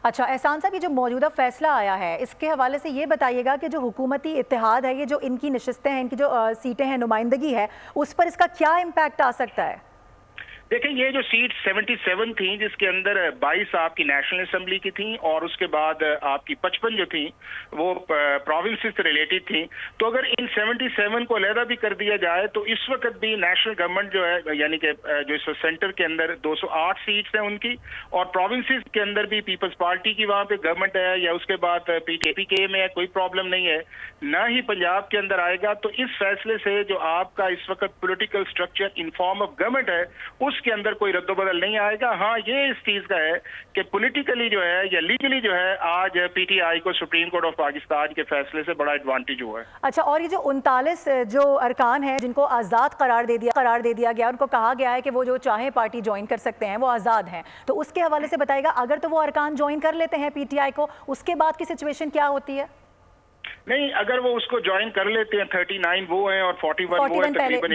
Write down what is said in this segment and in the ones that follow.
اچھا احسان صاحب، یہ جو موجودہ فیصلہ آیا ہے اس کے حوالے سے یہ بتائیے گا کہ جو حکومتی اتحاد ہے، یہ جو ان کی نشستیں ہیں، ان کی جو سیٹیں ہیں، نمائندگی ہے، اس پر اس کا کیا امپیکٹ آ سکتا ہے؟ دیکھیں یہ جو سیٹ 77 تھیں جس کے اندر 22 آپ کی نیشنل اسمبلی کی تھیں اور اس کے بعد آپ کی 55 جو تھیں وہ پروونسز سے ریلیٹڈ تھیں، تو اگر ان 77 کو علیحدہ بھی کر دیا جائے تو اس وقت بھی نیشنل گورنمنٹ جو ہے، یعنی کہ جو اس سینٹر کے اندر 208 سیٹس ہیں ان کی، اور پروونسز کے اندر بھی پیپلز پارٹی کی وہاں پہ گورنمنٹ ہے یا اس کے بعد پی کے میں ہے، کوئی پرابلم نہیں ہے، نہ ہی پنجاب کے اندر آئے گا۔ تو اس فیصلے سے جو آپ کا اس وقت political structure in form of government ہے اس کے اندر کوئی رد و بدل نہیں آئے گا۔ ہاں یہ اس چیز کا ہے کہ پولیٹیکلی جو ہے یا لیگلی جو ہے آج پی ٹی آئی کو سپریم کورٹ آف پاکستان کے فیصلے سے بڑا ایڈوانٹیج ہوا ہے۔ اچھا، اور یہ جو 39 جو ارکان ہیں جن کو آزاد قرار دے دیا گیا، ان کو کہا گیا ہے کہ وہ جو چاہیں پارٹی جوائن کر سکتے ہیں، وہ آزاد ہیں، تو اس کے حوالے سے بتائے گا اگر تو وہ ارکان جوائن کر لیتے ہیں پی ٹی آئی کو، اس کے بعد کی سچویشن کیا ہوتی ہے؟ نہیں، اگر وہ اس کو جوائن کر لیتے ہیں، 39 وہ ہیں اور 41 وہ ہیں، تقریباً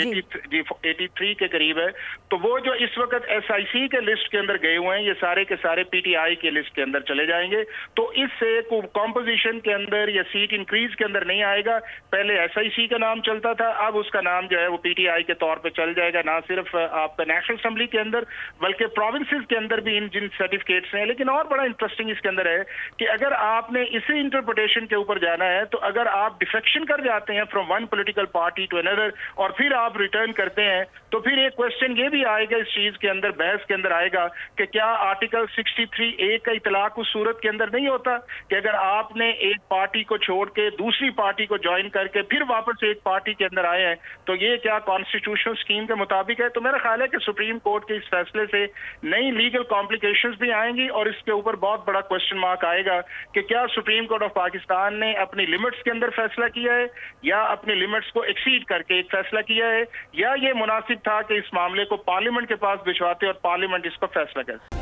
83 کے قریب ہے، تو وہ جو اس وقت ایس آئی سی کے لسٹ کے اندر گئے ہوئے ہیں یہ سارے کے سارے پی ٹی آئی کے لسٹ کے اندر چلے جائیں گے۔ تو اس سے کمپوزیشن کے اندر یا سیٹ انکریز کے اندر نہیں آئے گا۔ پہلے ایس آئی سی کا نام چلتا تھا، اب اس کا نام جو ہے وہ پی ٹی آئی کے طور پہ چل جائے گا، نہ صرف آپ کا نیشنل اسمبلی کے اندر بلکہ پروونسز کے اندر بھی جن سرٹیفکیٹس ہیں۔ لیکن اور بڑا انٹرسٹنگ اس کے اندر ہے کہ اگر آپ نے اسی انٹرپریٹیشن کے اوپر جانا ہے تو اگر آپ ڈیفیکشن کر جاتے ہیں from one political party to اندر اور پھر آپ ریٹرن کرتے ہیں تو پھر ایک کوشچن یہ بھی آئے گا اس چیز کے اندر، بحث کے اندر آئے گا کہ کیا آرٹیکل 63A کا اطلاق اس صورت کے اندر نہیں ہوتا کہ اگر آپ نے ایک پارٹی کو چھوڑ کے دوسری پارٹی کو جوائن کر کے پھر واپس ایک پارٹی کے اندر آئے ہیں تو یہ کیا کانسٹیٹیوشنل اسکیم کے مطابق ہے؟ تو میرا خیال ہے کہ سپریم کورٹ کے اس فیصلے سے نئی لیگل کمپلیکیشنز بھی آئیں گی اور اس کے اوپر بہت بڑا کوشچن مارک آئے گا کہ کیا سپریم کورٹ آف پاکستان نے اپنی لمٹس کے اندر فیصلہ کیا ہے یا اپنے لمٹس کو ایکسیڈ کر کے ایک فیصلہ کیا ہے، یا یہ مناسب تھا کہ اس معاملے کو پارلیمنٹ کے پاس بھجواتے اور پارلیمنٹ اس پر فیصلہ کرے۔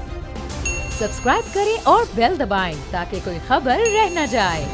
سبسکرائب کریں اور بیل دبائیں تاکہ کوئی خبر رہ نہ جائے۔